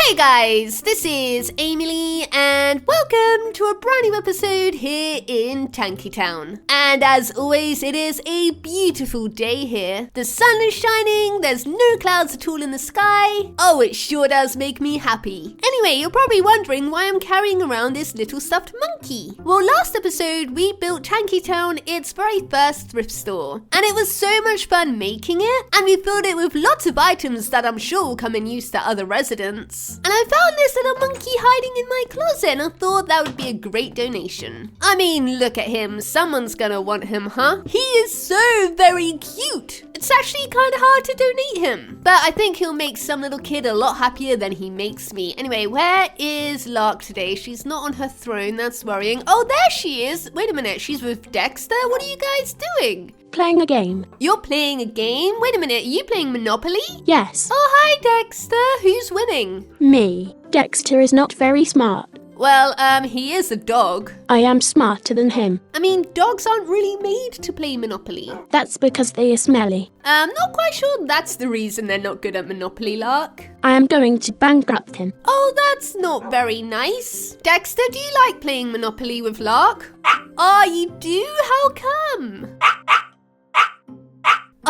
Hey guys, this is AmyLee and welcome to a brand new episode here in Tanky Town. And as always, it is a beautiful day here. The sun is shining, there's no clouds at all in the sky. Oh, it sure does make me happy. Anyway, you're probably wondering why I'm carrying around this little stuffed monkey. Well, last episode we built Tanky Town its very first thrift store. And it was so much fun making it, and we filled it with lots of items that I'm sure will come in use to other residents. And I found this little monkey hiding in my closet and I thought that would be a great donation. I mean, look at him. Someone's gonna want him, huh? He is so very cute. It's actually kind of hard to donate him. But I think he'll make some little kid a lot happier than he makes me. Anyway, where is Lark today? She's not on her throne. That's worrying. Oh, there she is. Wait a minute. She's with Dexter. What are you guys doing? Playing a game. You're playing a game? Wait a minute. Are you playing Monopoly? Yes. Oh, hi, Dexter. Who's winning? Me. Dexter is not very smart. Well, he is a dog. I am smarter than him. I mean, dogs aren't really made to play Monopoly. That's because they are smelly. Not quite sure that's the reason they're not good at Monopoly, Lark. I am going to bankrupt him. Oh, that's not very nice. Dexter, do you like playing Monopoly with Lark? Oh, you do? How come?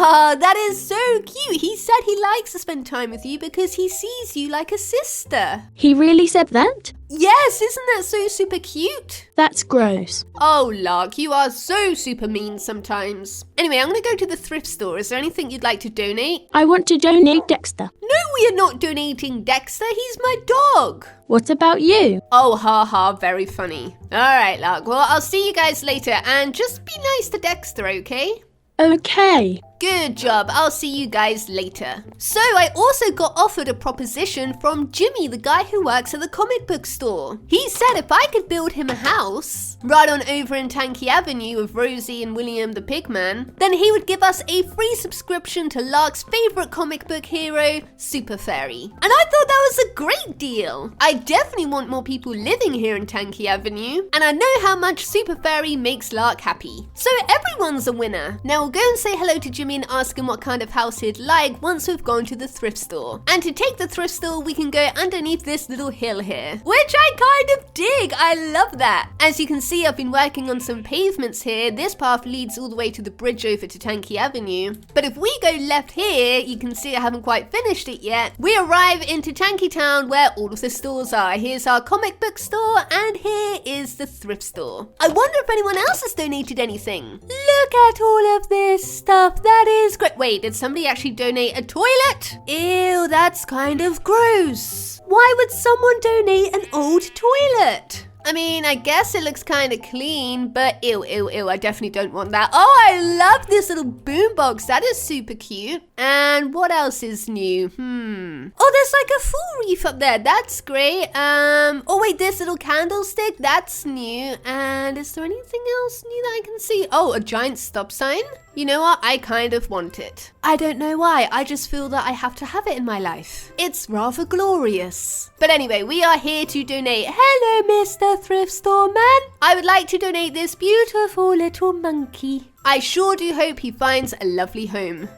Oh, that is so cute. He said he likes to spend time with you because he sees you like a sister. He really said that? Yes, isn't that so super cute? That's gross. Oh, Lark, you are so super mean sometimes. Anyway, I'm going to go to the thrift store. Is there anything you'd like to donate? I want to donate Dexter. No, we are not donating Dexter. He's my dog. What about you? Oh, ha ha, very funny. All right, Lark. Well, I'll see you guys later and just be nice to Dexter, okay? Okay. Good job. I'll see you guys later. So I also got offered a proposition from Jimmy, the guy who works at the comic book store. He said if I could build him a house right on over in Tankee Avenue with Rosie and William the Pigman, then he would give us a free subscription to Lark's favorite comic book hero, Super Fairy. And I thought that was a great deal. I definitely want more people living here in Tankee Avenue, and I know how much Super Fairy makes Lark happy. So everyone's a winner. Now we'll go and say hello to Jimmy and ask him what kind of house he'd like once we've gone to the thrift store. And to take the thrift store, we can go underneath this little hill here, which I kind of dig. I love that. As you can see, I've been working on some pavements here. This path leads all the way to the bridge over to Tankee Avenue. But if we go left here, you can see I haven't quite finished it yet. We arrive into Tanky Town where all of the stores are. Here's our comic book store and here is the thrift store. I wonder if anyone else has donated anything. Look at all of this stuff. That is great. Wait, did somebody actually donate a toilet? Ew, that's kind of gross. Why would someone donate an old toilet? I mean, I guess it looks kind of clean, but ew, I definitely don't want that. Oh, I love this little boombox. That is super cute. And what else is new? Oh, there's like a full reef up there. That's great. Oh wait, this little candlestick, that's new. And is there anything else new that I can see? Oh, a giant stop sign. You know what? I kind of want it. I don't know why. I just feel that I have to have it in my life. It's rather glorious. But anyway, we are here to donate. Hello, Mr. Thrift Store Man. I would like to donate this beautiful little monkey. I sure do hope he finds a lovely home.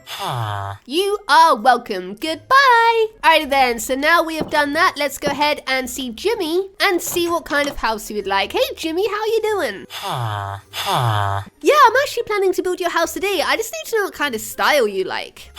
You are welcome. Goodbye. Alrighty then, so now we have done that, let's go ahead and see Jimmy and see what kind of house he would like. Hey Jimmy, how you doing? Yeah, I'm actually planning to build your house today. I just need to know what kind of style you like.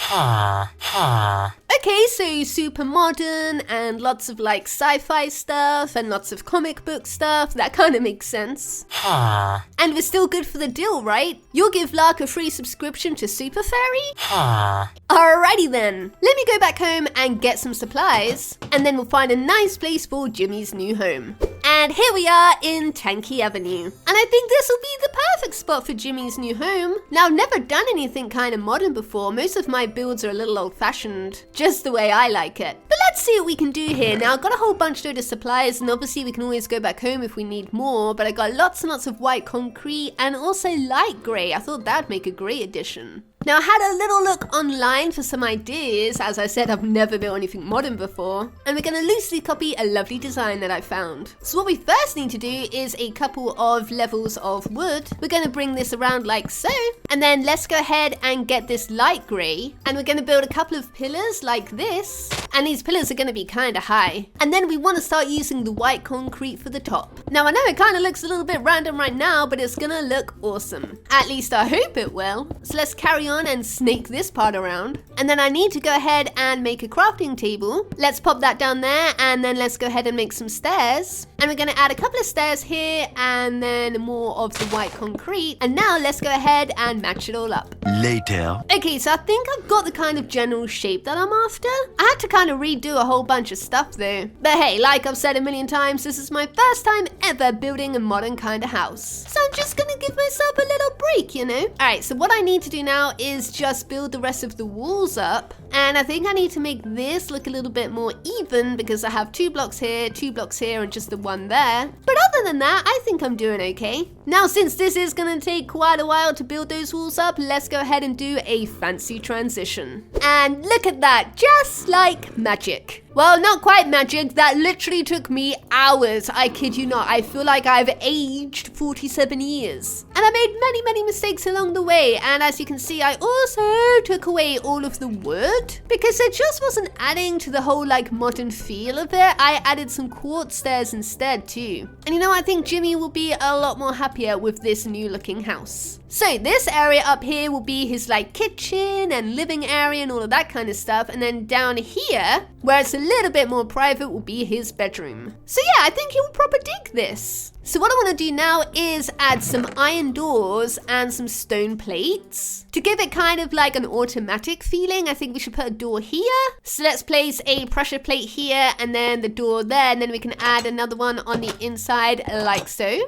Okay, so super modern and lots of like sci-fi stuff and lots of comic book stuff. That kind of makes sense. And we're still good for the deal, right? You'll give Lark a free subscription to Super Fairy? Alrighty then. Let me go back home and get some supplies and then we'll find a nice place for Jimmy's new home. And here we are in Tankee Avenue. And I think this will be the perfect spot for Jimmy's new home. Now, I've never done anything kind of modern before. Most of my builds are a little old-fashioned, just the way I like it. But let's see what we can do here. Now, I've got a whole bunch load of supplies, and obviously we can always go back home if we need more, but I got lots and lots of white concrete and also light grey. I thought that'd make a great addition. Now I had a little look online for some ideas. As I said, I've never built anything modern before, and we're going to loosely copy a lovely design that I found. So what we first need to do is a couple of levels of wood. We're going to bring this around like so, and then let's go ahead and get this light grey, and we're going to build a couple of pillars like this, and these pillars are going to be kind of high, and then we want to start using the white concrete for the top. Now I know it kind of looks a little bit random right now, but it's going to look awesome. At least I hope it will. So let's carry on and snake this part around, and then I need to go ahead and make a crafting table. Let's pop that down there, and then let's go ahead and make some stairs, and we're going to add a couple of stairs here and then more of the white concrete, and now let's go ahead and match it all up. Later. Okay, so I think I've got the kind of general shape that I'm after. I had to kind of redo a whole bunch of stuff though, but hey, like I've said a million times, this is my first time ever building a modern kind of house, so I'm just gonna give myself a little break, you know. Alright, so what I need to do now is just build the rest of the walls up, and I think I need to make this look a little bit more even because I have 2 blocks here, 2 blocks here, and just the one there. But other than that, I think I'm doing okay. Now, since this is gonna take quite a while to build those walls up, let's go ahead and do a fancy transition. And look at that, just like magic. Well, not quite magic, that literally took me hours, I kid you not. I feel like I've aged 47 years. And I made many mistakes along the way, and as you can see, I also took away all of the wood because it just wasn't adding to the whole like modern feel of it. I added some quartz stairs instead too. And you know, I think Jimmy will be a lot more happier with this new looking house. So this area up here will be his like kitchen and living area and all of that kind of stuff, and then down here, where it's a little bit more private, will be his bedroom. So yeah, I think he will proper dig this. So what I want to do now is add some iron doors and some stone plates to give it kind of like an automatic feeling. I think we should put a door here. So let's place a pressure plate here and then the door there, and then we can add another one on the inside like so.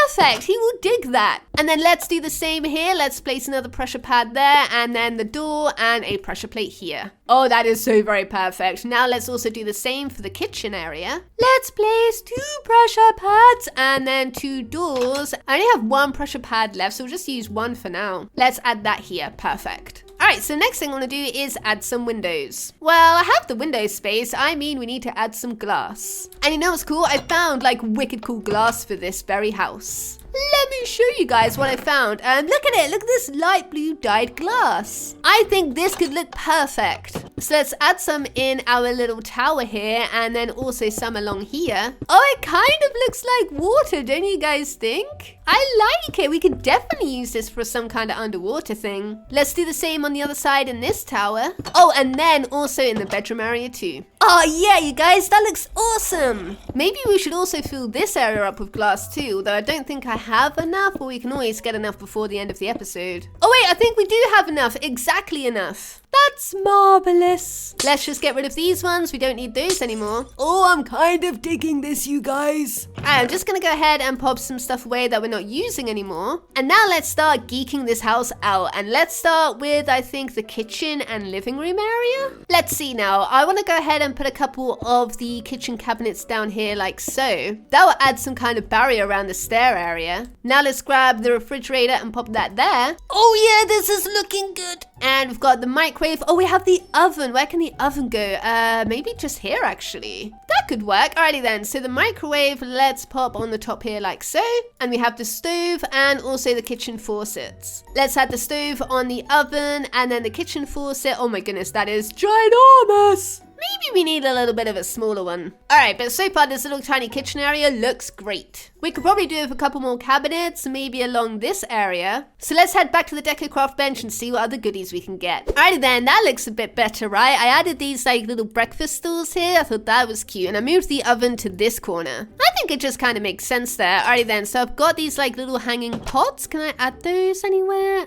Perfect, he will dig that. And then let's do the same here. Let's place another pressure pad there and then the door and a pressure plate here. Oh, that is so very perfect. Now let's also do the same for the kitchen area. Let's place 2 pressure pads and then 2 doors. I only have 1 pressure pad left, so we'll just use 1 for now. Let's add that here, perfect. Alright, so next thing I want to do is add some windows. Well, I have the window space, I mean we need to add some glass. And you know what's cool? I found like wicked cool glass for this very house. Let me show you guys what I found. Look at it, look at this light blue dyed glass. I think this could look perfect. So let's add some in our little tower here and then also some along here. Oh, it kind of looks like water, don't you guys think? I like it. We could definitely use this for some kind of underwater thing. Let's do the same on the other side in this tower. Oh, and then also in the bedroom area too. Oh yeah, you guys, that looks awesome. Maybe we should also fill this area up with glass too, although I don't think I have enough, but we can always get enough before the end of the episode. Oh wait, I think we do have enough, exactly enough. That's marvelous. Let's just get rid of these ones. We don't need those anymore. Oh, I'm kind of digging this, you guys. I'm just gonna go ahead and pop some stuff away that we're not using anymore. And now let's start geeking this house out. And let's start with, I think, the kitchen and living room area. Let's see now. I want to go ahead and put a couple of the kitchen cabinets down here like so. That will add some kind of barrier around the stair area. Now let's grab the refrigerator and pop that there. Oh yeah, this is looking good. And we've got the microwave. Oh, we have the oven. Where can the oven go? Maybe just here, actually. That could work. Alrighty then. So the microwave, let's pop on the top here like so. And we have the stove and also the kitchen faucets. Let's add the stove on the oven and then the kitchen faucet. Oh my goodness, that is ginormous. Maybe we need a little bit of a smaller one. Alright, but so far this little tiny kitchen area looks great. We could probably do with a couple more cabinets, maybe along this area. So let's head back to the DecoCraft bench and see what other goodies we can get. Alrighty then, that looks a bit better, right? I added these like little breakfast stools here. I thought that was cute. And I moved the oven to this corner. I think it just kind of makes sense there. Alrighty then, so I've got these like little hanging pots. Can I add those anywhere?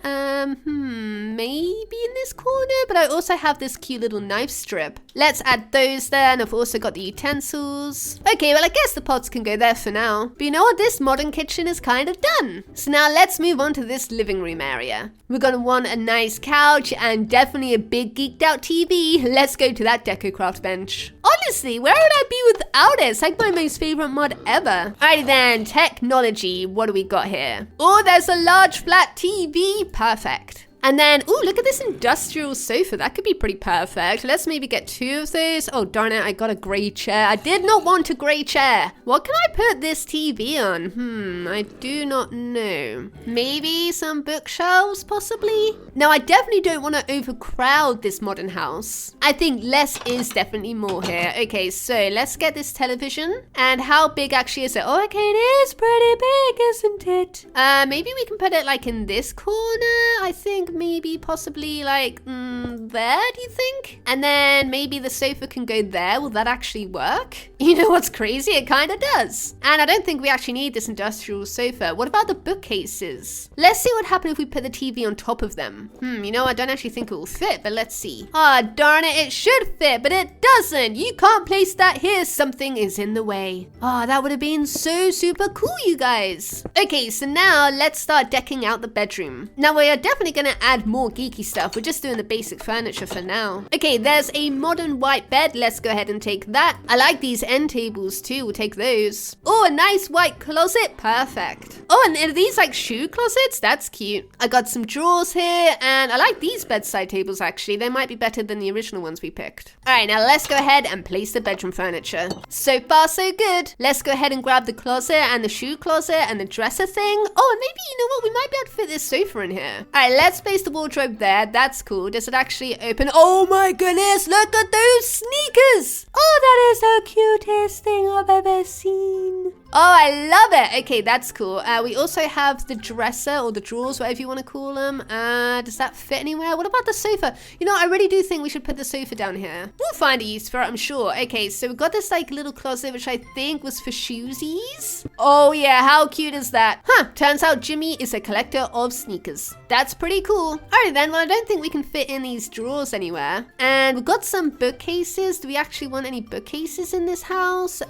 Maybe in this corner, but I also have this cute little knife strip. Let's add those there, and I've also got the utensils. Okay, well I guess the pots can go there for now. But you know what? This modern kitchen is kind of done. So now let's move on to this living room area. We're gonna want a nice couch and definitely a big geeked out TV. Let's go to that DecoCraft bench. Honestly, where would I be without it? It's like my most favorite mod ever. Alrighty then, technology. What do we got here? Oh, there's a large flat TV. Perfect. And then, ooh, look at this industrial sofa. That could be pretty perfect. Let's maybe get 2 of those. Oh, darn it. I got a gray chair. I did not want a gray chair. What can I put this TV on? I do not know. Maybe some bookshelves, possibly? Now, I definitely don't want to overcrowd this modern house. I think less is definitely more here. Okay, so let's get this television. And how big actually is it? Oh, okay, it is pretty big, isn't it? Maybe we can put it like in this corner. I think maybe possibly like there, do you think? And then maybe the sofa can go there. Will that actually work? You know what's crazy? It kind of does. And I don't think we actually need this industrial sofa. What about the bookcases? Let's see what happens if we put the TV on top of them. You know, I don't actually think it will fit, but let's see. Ah, darn it, it should fit, but it doesn't. You can't place that here. Something is in the way. Ah, that would have been so super cool, you guys. Okay, so now let's start decking out the bedroom. Now we are definitely going to add more geeky stuff. We're just doing the basic furniture for now. Okay, there's a modern white bed. Let's go ahead and take that. I like these end tables too. We'll take those. Oh, a nice white closet. Perfect. Oh, and are these like shoe closets? That's cute. I got some drawers here, and I like these bedside tables actually. They might be better than the original ones we picked. All right, now let's go ahead and place the bedroom furniture. So far, so good. Let's go ahead and grab the closet and the shoe closet and the dresser thing. Oh, and maybe, you know what? We might be able to fit this sofa in here. All right, let's place the wardrobe there. That's cool. Does it actually open? Oh my goodness, look at those sneakers. Oh, that is the cutest thing I've ever seen. Oh, I love it. Okay, that's cool. We also have the dresser or the drawers, whatever you want to call them. Does that fit anywhere? What about the sofa? You know, I really do think we should put the sofa down here. We'll find a use for it, I'm sure. Okay, so we've got this like little closet, which I think was for shoesies. Oh yeah, how cute is that? Turns out Jimmy is a collector of sneakers. That's pretty cool. All right then, well, I don't think we can fit in these drawers anywhere. And we've got some bookcases. Do we actually want any bookcases in this house?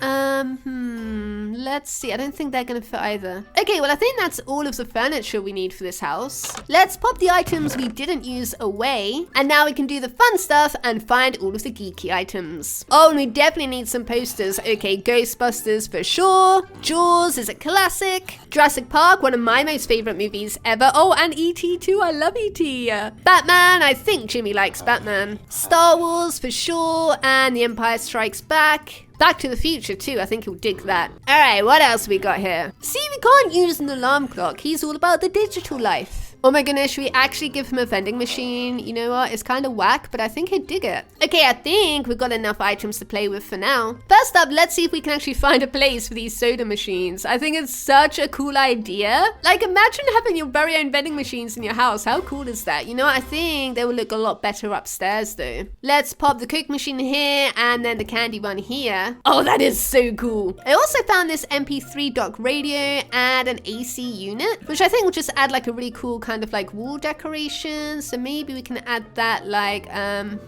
Let's see. I don't think they're gonna fit either. Okay, well, I think that's all of the furniture we need for this house. Let's pop the items we didn't use away. And now we can do the fun stuff and find all of the geeky items. Oh, and we definitely need some posters. Okay, Ghostbusters for sure. Jaws is a classic. Jurassic Park, one of my most favorite movies ever. Oh, and E.T. too. I love E.T. Batman, I think Jimmy likes Batman. Star Wars for sure. And The Empire Strikes Back. Back to the Future too, I think he'll dig that. All right, what else we got here? See, we can't use an alarm clock. He's all about the digital life. Oh my goodness, should we actually give him a vending machine? You know what? It's kind of whack, but I think he'd dig it. Okay, I think we've got enough items to play with for now. First up, let's see if we can actually find a place for these soda machines. I think it's such a cool idea. Like, imagine having your very own vending machines in your house. How cool is that? You know, I think they will look a lot better upstairs though. Let's pop the Coke machine here and then the candy one here. Oh, that is so cool. I also found this MP3 dock radio and an AC unit, which I think will just add like a really cool kind of like wall decoration. So maybe we can add that like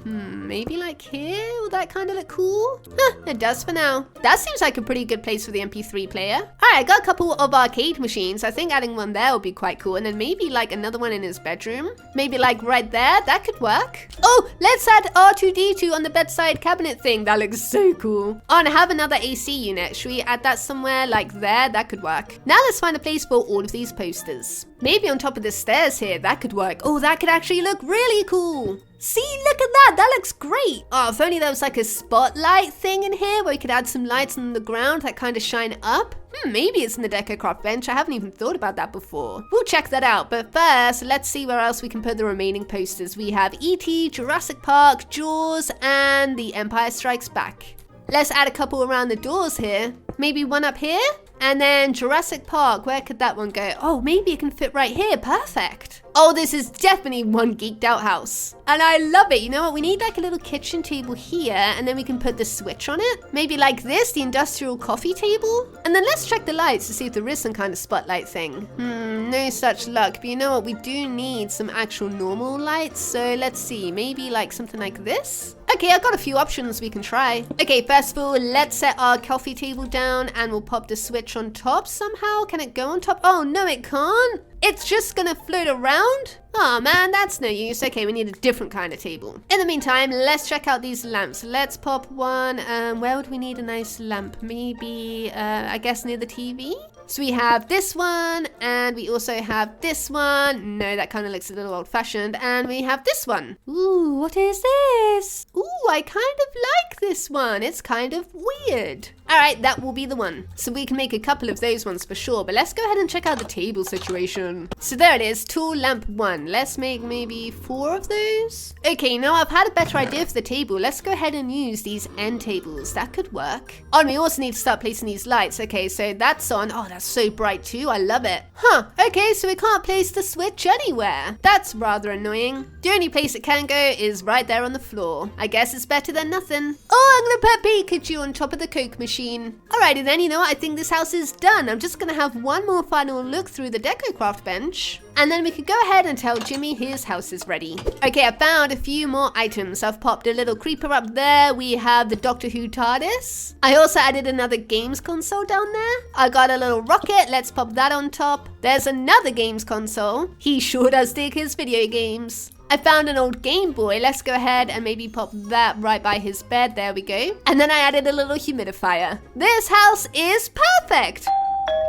maybe like here. Will that kind of look cool? It does for now. That seems like a pretty good place for the MP3 player. All right, I got a couple of arcade machines. I think adding one there would be quite cool, and then maybe like another one in his bedroom, maybe like right there. That could work. Oh, let's add R2D2 on the bedside cabinet thing. That looks so cool. Oh, and I have another AC unit. Should we add that somewhere like there? That could work. Now let's find a place for all of these posters. Maybe on top of the stairs here, that could work. Oh, that could actually look really cool. See, look at that. That looks great. Oh, if only there was like a spotlight thing in here where we could add some lights on the ground that kind of shine up. Maybe it's in the DecoCraft bench. I haven't even thought about that before. We'll check that out. But first, let's see where else we can put the remaining posters. We have E.T., Jurassic Park, Jaws, and The Empire Strikes Back. Let's add a couple around the doors here. Maybe one up here? And then Jurassic Park, where could that one go? Oh, maybe it can fit right here. Perfect. Oh, this is definitely one geeked out house. And I love it. You know what? We need like a little kitchen table here, and then we can put the switch on it. Maybe like this, the industrial coffee table. And then let's check the lights to see if there is some kind of spotlight thing. No such luck. But you know what? We do need some actual normal lights. So let's see. Maybe like something like this. Okay, I've got a few options we can try. Okay, first of all, let's set our coffee table down and we'll pop the switch on top somehow. Can it go on top? Oh, no, it can't. It's just gonna float around? Oh man, that's no use. Okay, we need a different kind of table. In the meantime, let's check out these lamps. Let's pop one. Where would we need a nice lamp? Maybe, I guess near the TV? So we have this one, and we also have this one. No, that kind of looks a little old-fashioned. And we have this one. Ooh, what is this? Ooh, I kind of like this one. It's kind of weird. All right, that will be the one. So we can make a couple of those ones for sure, but let's go ahead and check out the table situation. So there it is, tool lamp 1. Let's make maybe 4 of those. Okay, now I've had a better idea for the table. Let's go ahead and use these end tables. That could work. Oh, and we also need to start placing these lights. Okay, so that's on. Oh, that's so bright too. I love it. Huh, okay, so we can't place the switch anywhere. That's rather annoying. The only place it can go is right there on the floor. I guess it's better than nothing. Oh, I'm gonna put Pikachu on top of the Coke machine. Alrighty then, you know what? I think this house is done. I'm just gonna have one more final look through the DecoCraft bench. And then we could go ahead and tell Jimmy his house is ready. Okay, I found a few more items. I've popped a little creeper up there. We have the Doctor Who TARDIS. I also added another games console down there. I got a little rocket. Let's pop that on top. There's another games console. He sure does dig his video games. I found an old Game Boy. Let's go ahead and maybe pop that right by his bed. There we go. And then I added a little humidifier. This house is perfect.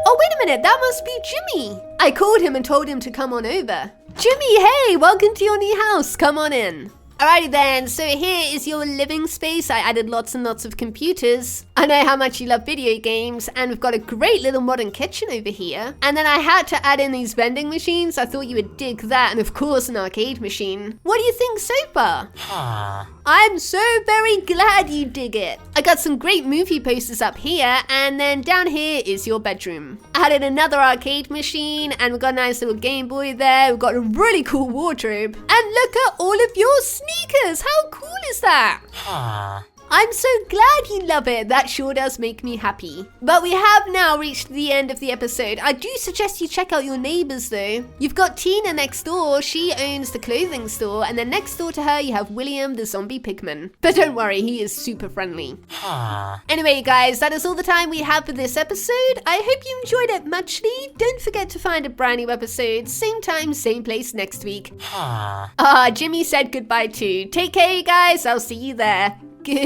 Oh, wait a minute. That must be Jimmy. I called him and told him to come on over. Jimmy, hey, welcome to your new house. Come on in. Alrighty then, so here is your living space. I added lots and lots of computers. I know how much you love video games, and we've got a great little modern kitchen over here. And then I had to add in these vending machines. I thought you would dig that, and of course an arcade machine. What do you think so far? I'm so very glad you dig it. I got some great movie posters up here, and then down here is your bedroom. I added another arcade machine, and we've got a nice little Game Boy there. We've got a really cool wardrobe. And look at all of your sneakers. How cool is that? I'm so glad you love it. That sure does make me happy. But we have now reached the end of the episode. I do suggest you check out your neighbors though. You've got Tina next door. She owns the clothing store. And then next door to her, you have William, the zombie pigman. But don't worry, he is super friendly. Anyway, guys, that is all the time we have for this episode. I hope you enjoyed it muchly. Don't forget to find a brand new episode. Same time, same place next week. Jimmy said goodbye too. Take care, you guys. I'll see you there. Good